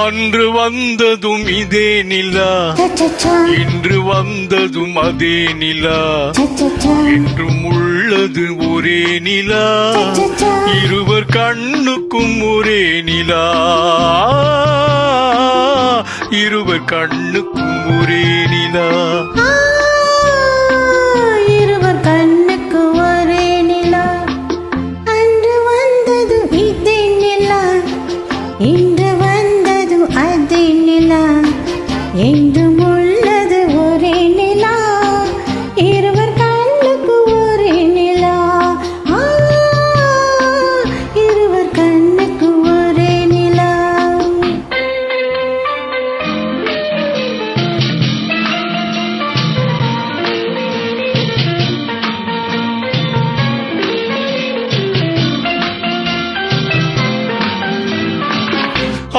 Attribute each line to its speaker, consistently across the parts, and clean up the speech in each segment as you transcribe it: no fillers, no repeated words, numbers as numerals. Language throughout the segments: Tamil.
Speaker 1: அன்று வந்ததும் இதே நிலா, இன்று வந்ததும் அதே நிலா, என்றும் உள்ளது ஒரே நிலா, இருவர் கண்ணுக்கும் ஒரே நிலா, இருவர் கண்ணுக்கும் ஒரே நிலா.
Speaker 2: இருவர் கண்ணுக்கு ஒரே நிலா, அன்று வந்ததும் இதே நிலா, இன்று வந்ததும் அதே நிலா, என்றும் உள்ளது ஒரே நிலா, இருவர் கண்ணுக்கு ஒரே நிலா, இருவர் கண்ணுக்கு ஒரே நிலா.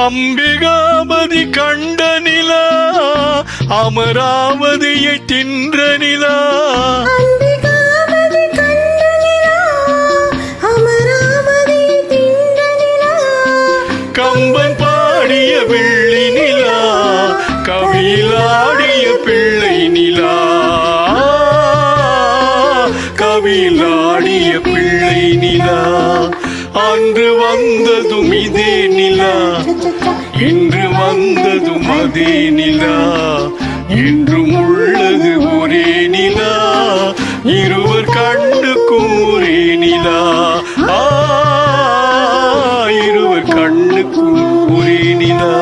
Speaker 1: அம்பிகாபதி கண்ட நிலா, அமராவதியை தின்ற நிலா,
Speaker 2: அம்பிகாபதி கண்ட நிலா, அமராவதியை தின்ற நிலா,
Speaker 1: கம்பன் பாடிய வெள்ளி நிலா, கவியிலாடிய பிள்ளை நிலா, கவியிலாடிய பிள்ளை நிலா. அன்று வந்ததும் இதே நிலா, இன்று வந்ததும் அதே நிலா, என்றும் உள்ளது ஒரே நிலா, இருவர் கண்ணுக்கும் ஒரே நிலா, இருவர் கண்ணுக்கும் ஒரே நிலா.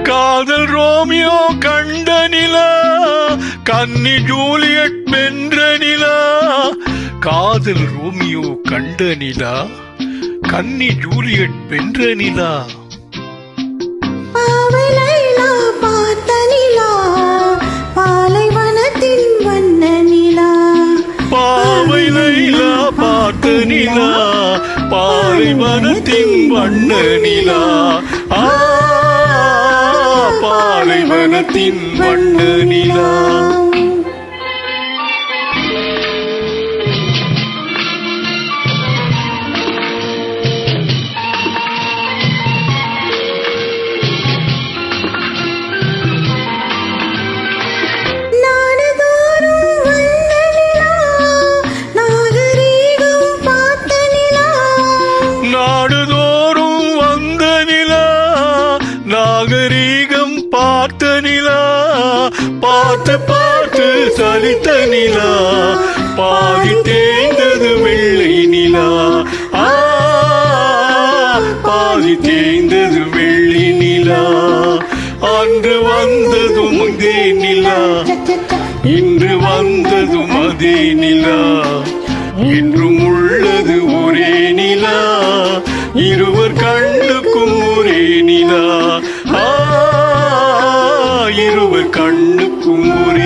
Speaker 1: காதல் ரோமியோ கண்ட நிலா, கன்னி ஜூலியட் வென்ற நிலா, காதல் ரோமியோ கண்ட நிலா, கன்னி ஜூலியட் வென்ற நிலா,
Speaker 2: பாவை லைலா பார்த்த நிலா, பாலைவனத்தின் வண்ண நிலா,
Speaker 1: பாவை லைலா பார்த்த நிலா, பாலைவனத்தின் வண்ண நிலா, பாலைவனத்தின் வண்ண நிலா.
Speaker 2: நாடுதோறும் வந்த நிலா, நாகரீகம் பார்த்த நிலா,
Speaker 1: நாடுதோறும் வந்த நிலா, நாகரீகம் பார்த்த நிலா, பார்த்து பார்த்து சலித்த நிலா, பாதி தேய்ந்தது வெள்ளை நிலா, பாதி தேய்ந்தது வெள்ளி நிலா. அன்று வந்ததும் இதே நிலா, இன்று வந்ததும் அதே நிலா, என்றும் உள்ளது ஒரே நிலா, இருவர் கண்ணுக்கும் ஒரே நிலா, இருவர் கண்ணுக்கும் ஒரே